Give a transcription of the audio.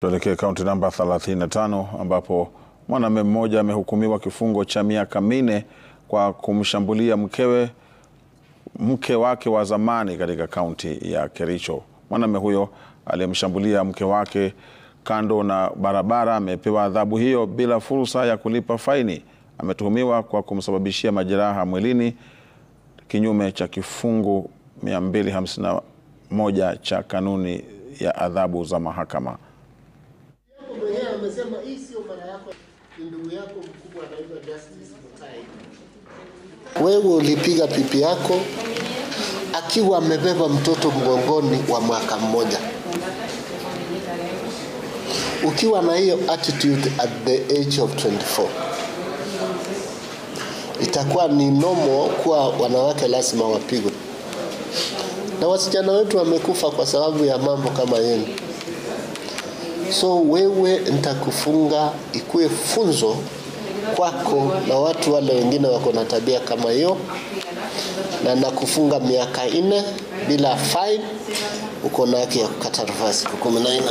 Tuelekee kaunti namba 35 ambapo mwanamume mmoja amehukumiwa kifungo cha miaka 4 kwa kumshambulia mke wake wa zamani katika kaunti ya Kericho. Mwanamume huyo aliyemshambulia mke wake kando na barabara amepewa adhabu hiyo bila fursa ya kulipa faini. Ametuhumiwa kwa kumsababishia majeraha mwilini kinyume cha kifungu 251 cha kanuni ya adhabu za mahakama. Amesema hii sio mara yako, ndugu yako mkubwa anaitwa Justice Mutai. Wewe ulipiga pipi yako akiwa amebeba mtoto mgongoni wa mwaka mmoja. Ukiwa na hiyo attitude at the age of 24, itakuwa ni normal kuwa wanawake lazima wapigwe. Na wasichana wetu wamekufa kwa sababu ya mambo kama yenu. So wewe nitakufunga ikuwe funzo kwako na watu wale wengine wako na tabia kama hiyo, na nakufunga miaka 4 bila fine. Uko na haki ya kukata rufaa siku 14.